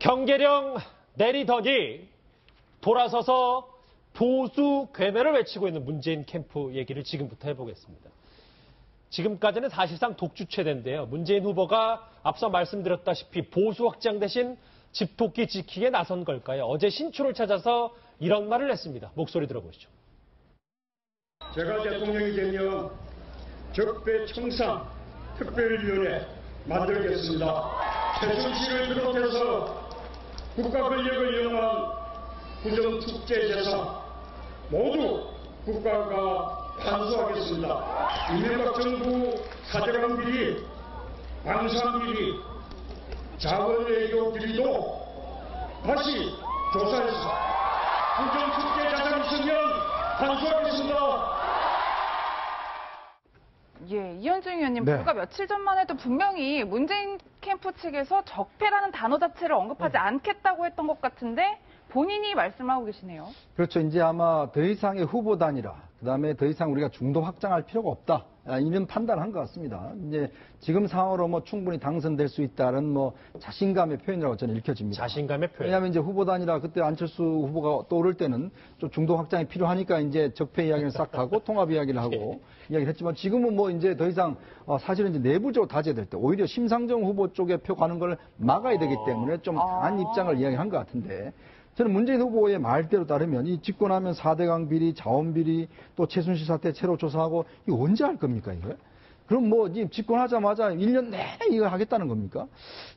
경계령 내리더니 돌아서서 보수 괴멸을 외치고 있는 문재인 캠프 얘기를 지금부터 해보겠습니다. 지금까지는 사실상 독주체제인데요. 문재인 후보가 앞서 말씀드렸다시피 보수 확장 대신 집토끼 지키기에 나선 걸까요? 어제 신출을 찾아서 이런 말을 했습니다. 목소리 들어보시죠. 제가 대통령이 되면 적폐청산 특별위원회 만들겠습니다. 최순실을 비롯해서 국가 권력을 이용한 부정축제재산 모두 국가가 판수하겠습니다. 이명박 정부 사대강 비리, 방산 비리, 자원 외교 비리도 다시 조사해서 부정축제재산 있으면 판수하겠습니다. 예, 이현중 의원님, 네. 불과 며칠 전만 해도 분명히 문재인 캠프 측에서 적폐라는 단어 자체를 언급하지 않겠다고 했던 것 같은데 본인이 말씀하고 계시네요. 그렇죠. 이제 아마 더 이상의 후보 단위라, 그다음에 더 이상 우리가 중도 확장할 필요가 없다. 이런 판단을 한 것 같습니다. 이제 지금 상황으로 뭐 충분히 당선될 수 있다는 뭐 자신감의 표현이라고 저는 읽혀집니다. 자신감의 표현. 왜냐하면 이제 후보 단위라 그때 안철수 후보가 떠오를 때는 좀 중도 확장이 필요하니까 이제 적폐 이야기를 싹 하고 통합 이야기를 하고 이야기를 했지만 지금은 뭐 이제 더 이상 사실은 이제 내부적으로 다져야 될 때 오히려 심상정 후보 쪽에 표 가는 걸 막아야 되기 때문에 좀 강한 입장을 이야기한 것 같은데 저는 문재인 후보의 말대로 따르면 이 집권하면 4대강 비리, 자원 비리, 또 최순실 사태 새로 조사하고 이거 언제 할 겁니까, 이거? 그럼 뭐 지금 집권하자마자 1년 내내 이거 하겠다는 겁니까?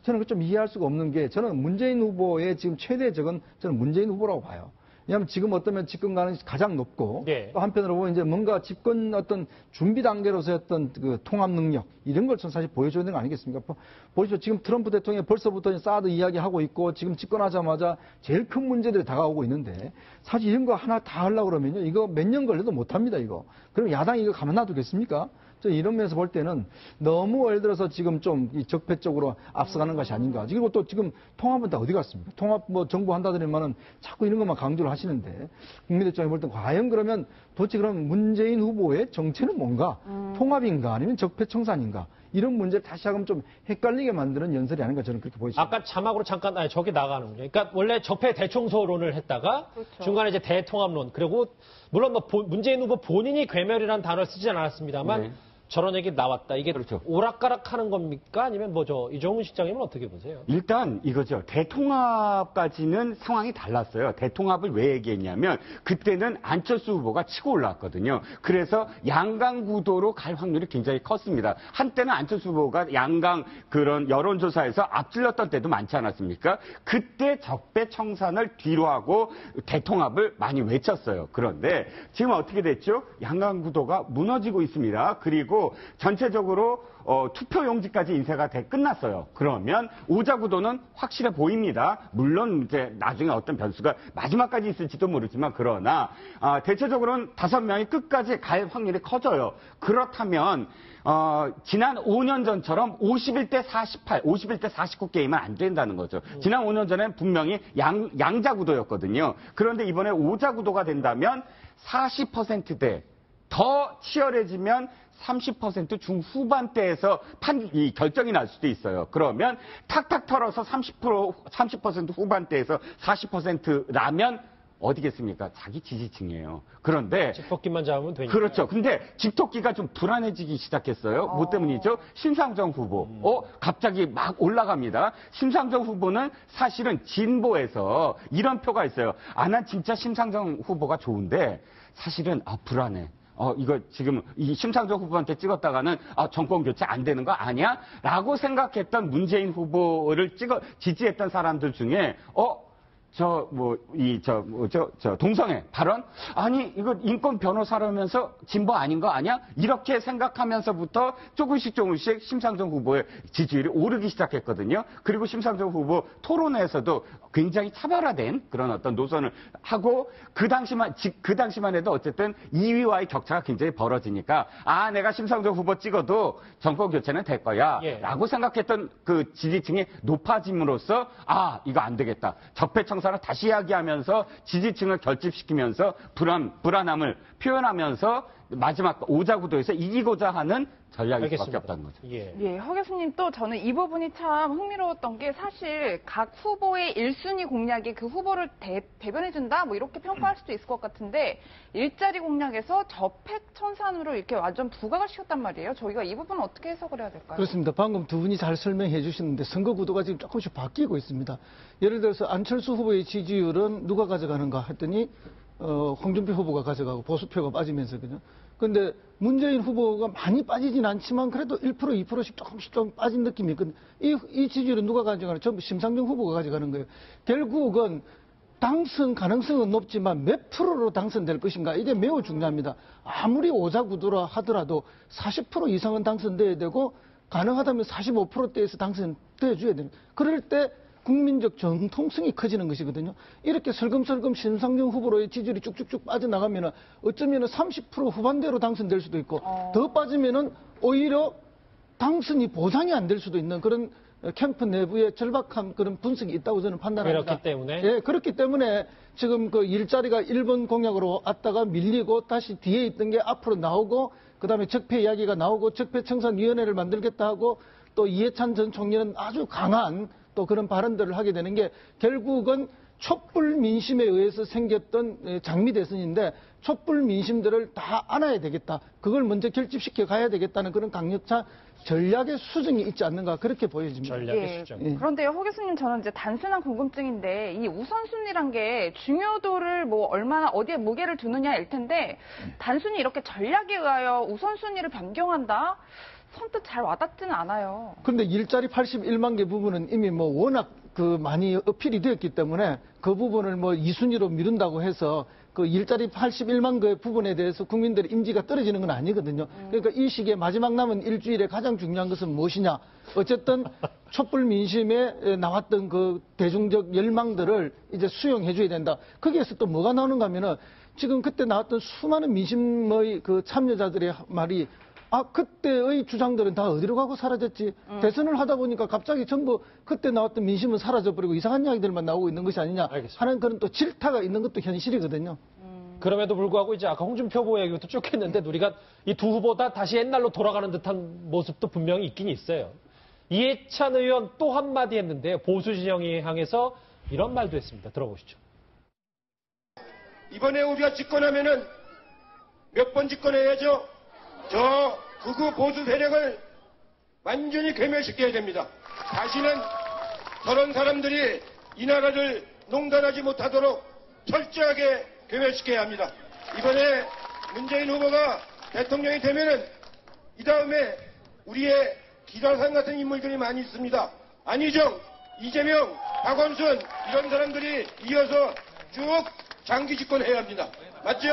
저는 좀 이해할 수가 없는 게 저는 문재인 후보의 지금 최대 적은 저는 문재인 후보라고 봐요. 왜냐하면 지금 어떠면 집권 가능성이 가장 높고 네. 또 한편으로 보면 이제 뭔가 집권 어떤 준비 단계로서의 어떤 그 통합 능력 이런 걸 저는 사실 보여줘야 되는 거 아니겠습니까? 보십시오. 지금 트럼프 대통령이 벌써부터 사드 이야기하고 있고 지금 집권하자마자 제일 큰 문제들이 다가오고 있는데 사실 이런 거 하나 다 하려고 그러면요. 이거 몇 년 걸려도 못합니다, 이거. 그럼 야당이 이거 가만 놔두겠습니까? 이런 면에서 볼 때는 너무 예를 들어서 지금 좀 적폐 쪽으로 앞서가는 것이 아닌가. 그리고 또 지금 통합은 다 어디 갔습니까? 통합 뭐 정부 한다더니만은 자꾸 이런 것만 강조를 하시는데 국민 입장에 볼 때 과연 그러면 도대체 그럼 문재인 후보의 정체는 뭔가? 통합인가 아니면 적폐 청산인가? 이런 문제를 다시 한번 좀 헷갈리게 만드는 연설이 아닌가 저는 그렇게 보입니다. 아까 자막으로 잠깐 저기 나가는군요. 그러니까 원래 적폐 대청소론을 했다가 그렇죠. 중간에 이제 대통합론 그리고 물론 뭐 문재인 후보 본인이 괴멸이라는 단어를 쓰진 않았습니다만 네. 저런 얘기 나왔다. 이게 그렇죠. 오락가락하는 겁니까? 아니면 뭐죠? 이종훈 실장님은 어떻게 보세요? 일단 이거죠. 대통합까지는 상황이 달랐어요. 대통합을 왜 얘기했냐면 그때는 안철수 후보가 치고 올라왔거든요. 그래서 양강 구도로 갈 확률이 굉장히 컸습니다. 한때는 안철수 후보가 양강 그런 여론조사에서 앞질렀던 때도 많지 않았습니까? 그때 적폐 청산을 뒤로 하고 대통합을 많이 외쳤어요. 그런데 지금 어떻게 됐죠? 양강 구도가 무너지고 있습니다. 그리고 전체적으로 투표 용지까지 인쇄가 끝났어요. 그러면 오자 구도는 확실해 보입니다. 물론 이제 나중에 어떤 변수가 마지막까지 있을지도 모르지만 그러나 대체적으로는 5명이 끝까지 갈 확률이 커져요. 그렇다면 지난 5년 전처럼 51대 48, 51대 49 게임은 안 된다는 거죠. 지난 5년 전엔 분명히 양자 구도였거든요. 그런데 이번에 오자 구도가 된다면 40%대 더 치열해지면 30% 중후반대에서 결정이 날 수도 있어요. 그러면 탁탁 털어서 30% 후반대에서 40%라면 어디겠습니까? 자기 지지층이에요. 그런데 집토끼만 잡으면 되니까. 그렇죠. 근데 집토끼가 좀 불안해지기 시작했어요. 뭐 때문이죠? 심상정 후보. 갑자기 막 올라갑니다. 심상정 후보는 사실은 진보에서 이런 표가 있어요. 난 진짜 심상정 후보가 좋은데 사실은 불안해. 이거 지금 이 심상정 후보한테 찍었다가는 정권 교체 안 되는 거 아니야? 라고 생각했던 문재인 후보를 지지했던 사람들 중에 동성애 발언? 아니, 이거 인권 변호사라면서 진보 아닌 거 아니야? 이렇게 생각하면서부터 조금씩 심상정 후보의 지지율이 오르기 시작했거든요. 그리고 심상정 후보 토론회에서도 굉장히 차별화된 그런 어떤 노선을 하고 그 당시만 해도 어쨌든 2위와의 격차가 굉장히 벌어지니까 내가 심상정 후보 찍어도 정권 교체는 될 거야. 라고 생각했던 그 지지층이 높아짐으로써 이거 안 되겠다. 적폐청산을 다시 이야기하면서 지지층을 결집시키면서 불안함을 표현하면서 마지막 오자구도에서 이기고자 하는 전략일 수밖에 알겠습니다. 없다는 거죠. 예. 예, 허 교수님 또 저는 이 부분이 참 흥미로웠던 게 사실 각 후보의 1순위 공약이 그 후보를 대변해준다 뭐 이렇게 평가할 수도 있을 것 같은데 일자리 공약에서 저택천산으로 이렇게 완전 부각을 시켰단 말이에요. 저희가 이 부분은 어떻게 해석을 해야 될까요? 그렇습니다. 방금 두 분이 잘 설명해 주시는데 선거 구도가 지금 조금씩 바뀌고 있습니다. 예를 들어서 안철수 후보의 지지율은 누가 가져가는가 했더니 홍준표 후보가 가져가고 보수표가 빠지면서거든요. 그런데 문재인 후보가 많이 빠지진 않지만 그래도 1%, 2%씩 조금씩 좀 빠진 느낌이 있거든요. 이 지지율은 누가 가져가는? 전부 심상정 후보가 가져가는 거예요. 결국은 당선 가능성은 높지만 몇 프로로 당선될 것인가 이게 매우 중요합니다. 아무리 오자 구도라 하더라도 40% 이상은 당선돼야 되고 가능하다면 45%대에서 당선돼 줘야 되는. 그럴 때 국민적 정통성이 커지는 것이거든요. 이렇게 설금설금 심상정 후보로의 지지율이 쭉쭉쭉 빠져나가면 어쩌면 30% 후반대로 당선될 수도 있고 더 빠지면은 오히려 당선이 보장이 안 될 수도 있는 그런 캠프 내부에 절박한 그런 분석이 있다고 저는 판단합니다. 그렇기 때문에? 예, 그렇기 때문에 지금 그 일자리가 1번 공약으로 왔다가 밀리고 다시 뒤에 있던 게 앞으로 나오고 그다음에 적폐 이야기가 나오고 적폐청산위원회를 만들겠다 하고 또 이해찬 전 총리는 아주 강한 또 그런 발언들을 하게 되는 게 결국은 촛불 민심에 의해서 생겼던 장미 대선인데 촛불 민심들을 다 안아야 되겠다. 그걸 먼저 결집시켜 가야 되겠다는 그런 강력한 전략의 수정이 있지 않는가 그렇게 보여집니다. 전략의 수정. 예. 그런데요, 허 교수님, 저는 이제 단순한 궁금증인데 이 우선순위란 게 중요도를 뭐 얼마나 어디에 무게를 두느냐일 텐데 단순히 이렇게 전략에 의하여 우선순위를 변경한다? 선뜻 잘 와닿지는 않아요. 그런데 일자리 81만 개 부분은 이미 뭐 워낙 그 많이 어필이 되었기 때문에 그 부분을 뭐 2순위로 미룬다고 해서 그 일자리 81만 개 부분에 대해서 국민들의 인지가 떨어지는 건 아니거든요. 그러니까 이 시기에 마지막 남은 일주일에 가장 중요한 것은 무엇이냐. 어쨌든 촛불 민심에 나왔던 그 대중적 열망들을 이제 수용해 줘야 된다. 거기에서 또 뭐가 나오는가 하면은 지금 그때 나왔던 수많은 민심의 그 참여자들의 말이 그때의 주장들은 다 어디로 가고 사라졌지? 대선을 하다 보니까 갑자기 전부 그때 나왔던 민심은 사라져버리고 이상한 이야기들만 나오고 있는 것이 아니냐 알겠습니다. 하는 그런 또 질타가 있는 것도 현실이거든요. 그럼에도 불구하고 이제 아까 홍준표 후보 얘기부터 쭉 했는데 우리가 이 두 후보 다 다시 옛날로 돌아가는 듯한 모습도 분명히 있긴 있어요. 이해찬 의원 또 한마디 했는데요. 보수 진영에 향해서 이런 말도 했습니다. 들어보시죠. 이번에 우리가 집권하면은 몇 번 집권해야죠? 저 극우 보수 세력을 완전히 괴멸시켜야 됩니다. 다시는 저런 사람들이 이 나라를 농단하지 못하도록 철저하게 괴멸시켜야 합니다. 이번에 문재인 후보가 대통령이 되면은 이 다음에 우리의 기라상 같은 인물들이 많이 있습니다. 안희정, 이재명, 박원순 이런 사람들이 이어서 쭉 장기 집권해야 합니다. 맞죠?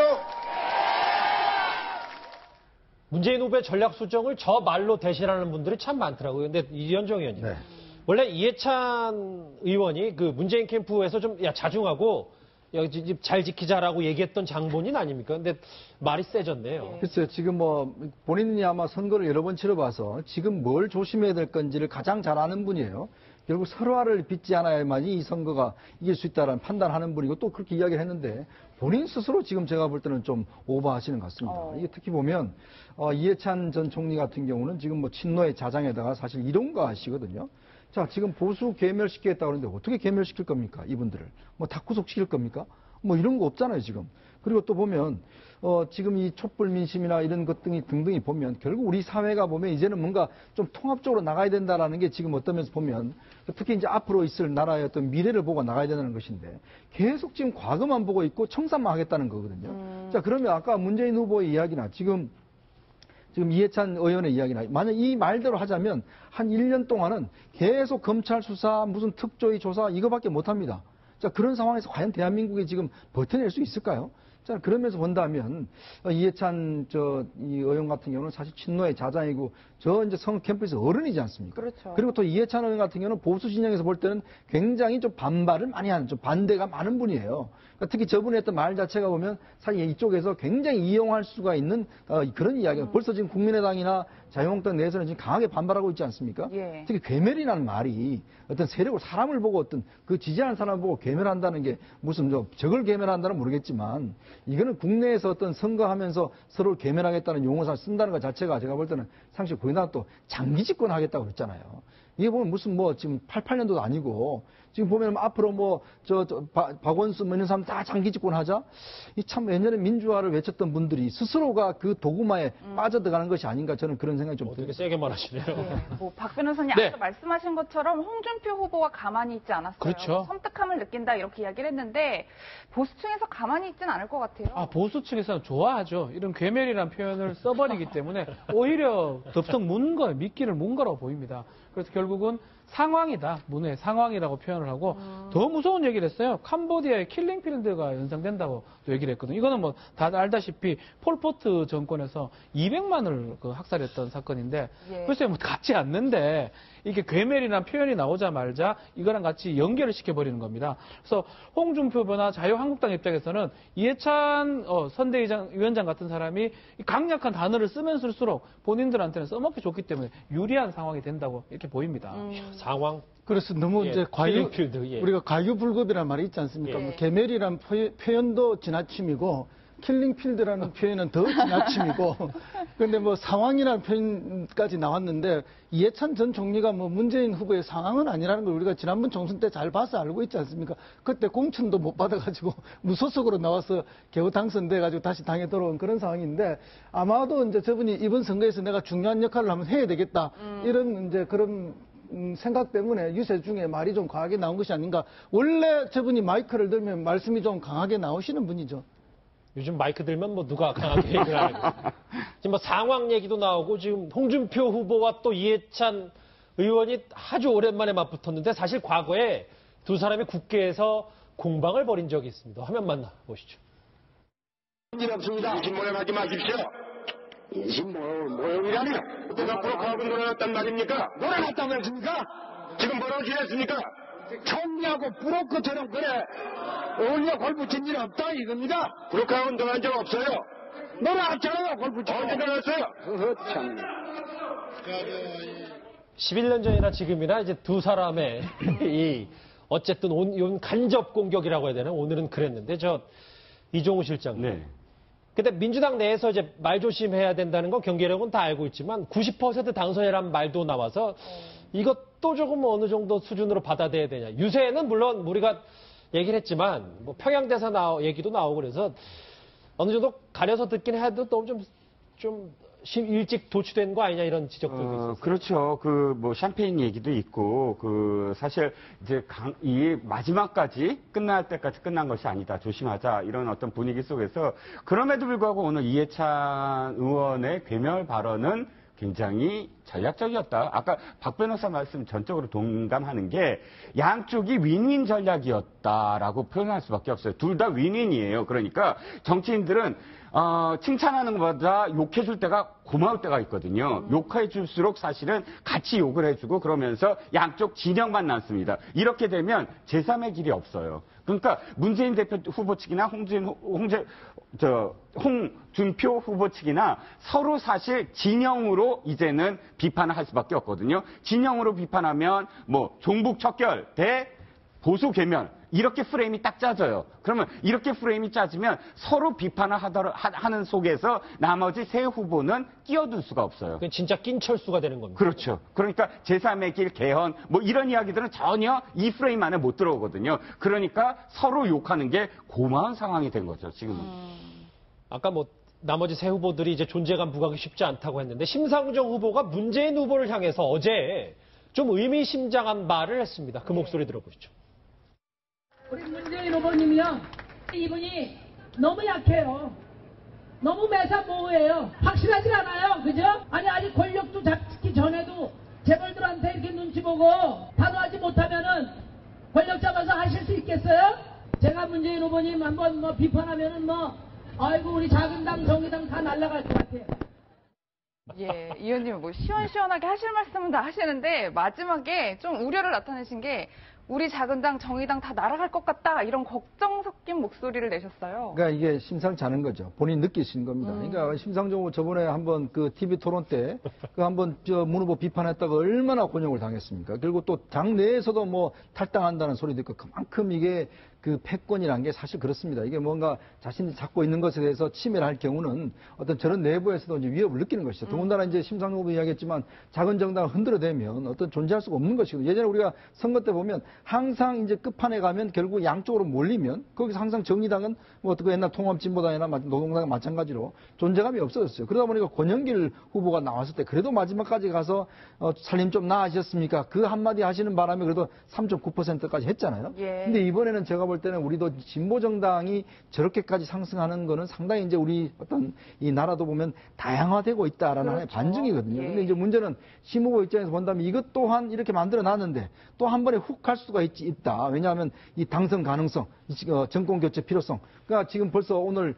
문재인 후보의 전략 수정을 저 말로 대신하는 분들이 참 많더라고요. 근데 이현정 의원님. 네. 원래 이해찬 의원이 그 문재인 캠프에서 좀 자중하고 여기 잘 지키자라고 얘기했던 장본인 아닙니까? 근데 말이 세졌네요. 글쎄요, 지금 뭐 본인이 아마 선거를 여러 번 치러봐서 지금 뭘 조심해야 될 건지를 가장 잘 아는 분이에요. 결국 설화를 빚지 않아야만이 이 선거가 이길 수 있다는 판단하는 분이고 또 그렇게 이야기를 했는데 본인 스스로 지금 제가 볼 때는 좀 오버하시는 것 같습니다. 이게 특히 보면 이해찬 전 총리 같은 경우는 지금 뭐 친노의 자장에다가 사실 이론가시거든요. 자, 지금 보수 괴멸시키겠다고 하는데 어떻게 괴멸시킬 겁니까? 이분들을. 뭐 다 구속시킬 겁니까? 뭐 이런 거 없잖아요, 지금. 그리고 또 보면 지금 이 촛불 민심이나 이런 것 등등이 보면 결국 우리 사회가 보면 이제는 뭔가 좀 통합적으로 나가야 된다라는 게 지금 어떤 면에서 보면 특히 이제 앞으로 있을 나라의 어떤 미래를 보고 나가야 된다는 것인데 계속 지금 과거만 보고 있고 청산만 하겠다는 거거든요. 자, 그러면 아까 문재인 후보의 이야기나 지금 이해찬 의원의 이야기나 만약 이 말대로 하자면 한 1년 동안은 계속 검찰 수사 무슨 특조위 조사 이거밖에 못합니다. 자, 그런 상황에서 과연 대한민국이 지금 버텨낼 수 있을까요? 자, 그러면서 본다면 이해찬 이 의원 같은 경우는 사실 친노의 자장이고 저 이제 성 캠프에서 어른이지 않습니까? 그렇죠. 그리고 또 이해찬 의원 같은 경우는 보수 진영에서 볼 때는 굉장히 좀 반발을 많이 하는 좀 반대가 많은 분이에요. 그러니까 특히 저분이 했던 말 자체가 보면 사실 이쪽에서 굉장히 이용할 수가 있는 그런 이야기가 벌써 지금 국민의당이나 자유한국당 내에서는 지금 강하게 반발하고 있지 않습니까? 예. 특히 괴멸이라는 말이 어떤 세력을 사람을 보고 어떤 그 지지하는 사람을 보고 괴멸한다는 게 무슨 적을 괴멸한다는 모르겠지만 이거는 국내에서 어떤 선거하면서 서로 괴멸하겠다는 용어를 쓴다는 것 자체가 제가 볼 때는 상식 거기다가 또 장기 집권하겠다고 그랬잖아요. 이게 보면 무슨 뭐 지금 88년도도 아니고 지금 보면 앞으로 뭐 박원순 뭐 이런 사람 다 장기 집권하자. 이 참 예전에 민주화를 외쳤던 분들이 스스로가 그 도구마에 빠져들어가는 것이 아닌가 저는 그런 생각이 좀 되게 들어요. 세게 말하시네요. 박 변호사님 네. 아까 말씀하신 것처럼 홍준표 후보가 가만히 있지 않았어요. 그렇죠. 섬뜩함을 느낀다 이렇게 이야기를 했는데 보수층에서 가만히 있지는 않을 것 같아요. 보수 측에서는 좋아하죠. 이런 괴멸이라는 표현을 써버리기 때문에 오히려 덥석 문 거예요. 미끼를 문 거라고 보입니다. 그래서 결국은 상황이다. 문의 상황이라고 표현을 하고 더 무서운 얘기를 했어요. 캄보디아의 킬링필드가 연상된다고 또 얘기를 했거든요. 이거는 뭐 다들 알다시피 폴포트 정권에서 200만을 학살했던 사건인데 예. 글쎄요 뭐 같지 않는데 이게 괴멸이라는 표현이 나오자마자 이거랑 같이 연결을 시켜버리는 겁니다. 그래서 홍준표 변화 자유한국당 입장에서는 이해찬 선대위원장 같은 사람이 강력한 단어를 쓰면 쓸수록 본인들한테는 써먹기 좋기 때문에 유리한 상황이 된다고 이렇게 보입니다. 상황. 그래서 너무 예, 이제 킬링필드, 예. 우리가 과유불급이라는 말이 있지 않습니까? 예. 뭐 개멸이란 표현도 지나침이고 킬링필드라는 표현은 더 지나침이고 그런데 뭐 상황이라는 표현까지 나왔는데 이해찬 전 총리가 뭐 문재인 후보의 상황은 아니라는 걸 우리가 지난번 총선 때 잘 봐서 알고 있지 않습니까? 그때 공천도 못 받아가지고 무소속으로 나와서 겨우 당선돼가지고 다시 당에 돌아온 그런 상황인데 아마도 이제 저분이 이번 선거에서 내가 중요한 역할을 한번 해야 되겠다 이런 이제 그런 생각 때문에 유세 중에 말이 좀 과하게 나온 것이 아닌가. 원래 저분이 마이크를 들면 말씀이 좀 강하게 나오시는 분이죠. 요즘 마이크 들면 뭐 누가 강하게 얘기를 하는 지금 뭐 상황 얘기도 나오고 지금 홍준표 후보와 또 이해찬 의원이 아주 오랜만에 맞붙었는데 사실 과거에 두 사람이 국회에서 공방을 벌인 적이 있습니다. 화면 만나보시죠. 일 없습니다. 인신 모욕하지 마십시오. 인신 모욕이라니요. 내가 브로커하고 놀아놨단 말입니까? 놀아놨다고 했습니까? 지금 뭐라고 지냈습니까? 총리하고 브로커처럼 그래 어울려 골프 친 일 없다 이겁니다. 브로커하고 놀아난 적 없어요. 놀아놨잖아요 골프 친. 언제 놀았어요? 참. 11년 전이나 지금이나 이제 두 사람의 이 어쨌든 이건 간접 공격이라고 해야 되나? 오늘은 그랬는데 이종우 실장님. 네. 근데 민주당 내에서 이제 말 조심해야 된다는 건 경계력은 다 알고 있지만 90% 당선이라는 말도 나와서 이것도 조금 어느 정도 수준으로 받아들여야 되냐. 유세는 물론 우리가 얘기를 했지만 뭐 평양대사 얘기도 나오고 그래서 어느 정도 가려서 듣긴 해도 너무 좀 일찍 도취된 거 아니냐 이런 지적들도 있었어요. 그렇죠. 뭐 샴페인 얘기도 있고 사실 이제 이 마지막까지 끝날 때까지 끝난 것이 아니다. 조심하자. 이런 어떤 분위기 속에서 그럼에도 불구하고 오늘 이해찬 의원의 괴멸 발언은 굉장히 전략적이었다. 아까 박 변호사 말씀 전적으로 동감하는 게 양쪽이 윈윈 전략이었다라고 표현할 수밖에 없어요. 둘 다 윈윈이에요. 그러니까 정치인들은 칭찬하는 것보다 욕해줄 때가 고마울 때가 있거든요. 욕해줄수록 사실은 같이 욕을 해주고 그러면서 양쪽 진영만 남습니다. 이렇게 되면 제3의 길이 없어요. 그러니까 문재인 대표 후보 측이나 홍준표 후보 측이나 서로 사실 진영으로 이제는 비판을 할 수밖에 없거든요. 진영으로 비판하면 뭐 종북 척결 대 보수 괴멸 이렇게 프레임이 딱 짜져요. 그러면 이렇게 프레임이 짜지면 서로 비판을 하는 속에서 나머지 세 후보는 끼어들 수가 없어요. 그건 진짜 낀철수가 되는 겁니다. 그렇죠. 그러니까 제3의 길 개헌 뭐 이런 이야기들은 전혀 이 프레임 안에 못 들어오거든요. 그러니까 서로 욕하는 게 고마운 상황이 된 거죠. 지금은. 아까 뭐 나머지 세 후보들이 이제 존재감 부각이 쉽지 않다고 했는데 심상정 후보가 문재인 후보를 향해서 어제 좀 의미심장한 말을 했습니다. 그 목소리 들어보시죠. 우리 문재인 후보님이요. 이분이 너무 약해요. 너무 매사모호해요. 확실하지 않아요. 그죠? 아니 아직 권력도 잡기 전에도 재벌들한테 이렇게 눈치 보고 단호하지 못하면은 권력 잡아서 하실 수 있겠어요? 제가 문재인 후보님 한번 뭐 비판하면은 아이고 우리 작은 당 정의당 다 날아갈 것 같아요. 예, 의원님 뭐 시원시원하게 하실 말씀은 다 하시는데 마지막에 좀 우려를 나타내신 게 우리 작은 당, 정의당 다 날아갈 것 같다 이런 걱정 섞인 목소리를 내셨어요. 그러니까 이게 심상치 않은 거죠. 본인 느끼신 겁니다. 그러니까 심상정 후보 저번에 한번 그 TV 토론 때 그 한번 문 후보 비판했다가 얼마나 곤욕을 당했습니까? 그리고 또 당 내에서도 뭐 탈당한다는 소리도 있고 그만큼 이게 그 패권이라는 게 사실 그렇습니다. 이게 뭔가 자신이 잡고 있는 것에 대해서 침해를 할 경우는 어떤 저런 내부에서도 이제 위협을 느끼는 것이죠. 더군다나 이제 심상정 후보 이야기했지만 작은 정당을 흔들어대면 어떤 존재할 수가 없는 것이거든요. 예전에 우리가 선거 때 보면 항상 이제 끝판에 가면 결국 양쪽으로 몰리면 거기서 항상 정의당은 뭐 어떻게 옛날 통합진보당이나 노동당과 마찬가지로 존재감이 없어졌어요. 그러다 보니까 권영길 후보가 나왔을 때 그래도 마지막까지 가서 살림 좀 나아지셨습니까? 그 한마디 하시는 바람에 그래도 3.9%까지 했잖아요. 예. 근데 이번에는 제가 볼 때는 우리도 진보정당이 저렇게까지 상승하는 거는 상당히 이제 우리 어떤 이 나라도 보면 다양화되고 있다라는 하나의 반증이거든요. 예. 근데 이제 문제는 심 후보 입장에서 본다면 이것 또한 이렇게 만들어 놨는데 또 한 번에 훅 갈 수가 있다. 왜냐하면 이 당선 가능성, 정권 교체 필요성. 그러니까 지금 벌써 오늘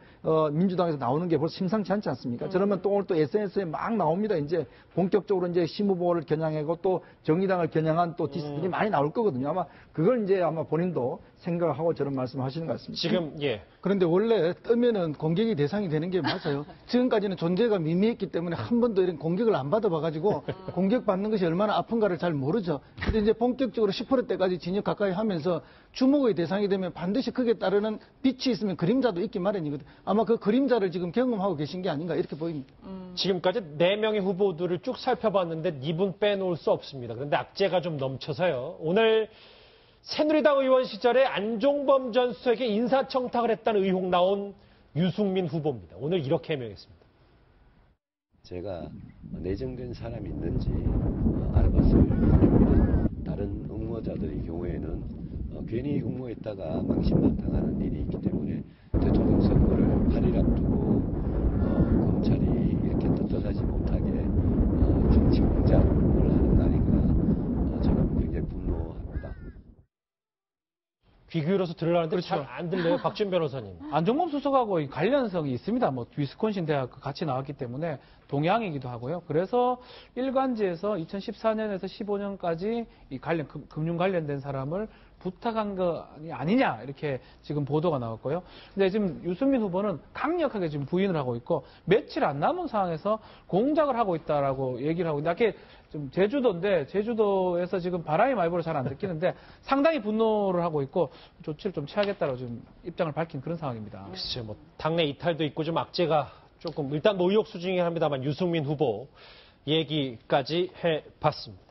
민주당에서 나오는 게 벌써 심상치 않지 않습니까? 저러면 또 오늘 또 SNS에 막 나옵니다. 이제 본격적으로 이제 심 후보를 겨냥하고 또 정의당을 겨냥한 또 디스들이 많이 나올 거거든요. 아마 그걸 이제 아마 본인도 생각을 하고 저런 말씀을 하시는 것 같습니다. 지금 그런데 원래 뜨면은 공격이 대상이 되는 게 맞아요. 지금까지는 존재가 미미했기 때문에 한 번도 이런 공격을 안 받아봐가지고 공격받는 것이 얼마나 아픈가를 잘 모르죠. 근데 이제 본격적으로 10%대까지 진입 가까이 하면서 주목의 대상이 되면 반드시 그게 따르는 빛이 있으면 그림자도 있기 마련이거든요. 아마 그 그림자를 지금 경험하고 계신 게 아닌가 이렇게 보입니다. 지금까지 4명의 후보들을 쭉 살펴봤는데 2분 빼놓을 수 없습니다. 그런데 악재가 좀 넘쳐서요. 오늘 새누리당 의원 시절에 안종범 전 수석에게 인사청탁을 했다는 의혹 나온 유승민 후보입니다. 오늘 이렇게 해명했습니다. 제가 내정된 사람이 있는지 알아봤을 뿐입니다. 다른 응모자들의 경우에는 괜히 응모했다가 망신당하는 일이 있기 때문에 대통령 선거를 8일 앞두고 검찰이 이렇게 떳떳하지 못하게 정치 공작을 하는 거 아닌가 저는 굉장히 분노합니다. 귀 기울여서 들으려는데 그렇죠. 잘 안 들려요. 박준 변호사님. 안종범 수석하고 이 관련성이 있습니다. 뭐 위스콘신 대학 같이 나왔기 때문에 동양이기도 하고요. 그래서 일간지에서 2014년에서 15년까지 이 금융 관련된 사람을 부탁한 거 아니냐 이렇게 지금 보도가 나왔고요. 근데 지금 유승민 후보는 강력하게 지금 부인을 하고 있고 며칠 안 남은 상황에서 공작을 하고 있다라고 얘기를 하고 있는데 좀 제주도인데 제주도에서 지금 바람이 많이 불어 잘 안 느끼는데 상당히 분노를 하고 있고 조치를 좀 취하겠다고 지금 입장을 밝힌 그런 상황입니다. 글쎄요, 뭐 당내 이탈도 있고 좀 악재가 조금 일단 뭐 의혹 수준이긴 합니다만 유승민 후보 얘기까지 해봤습니다.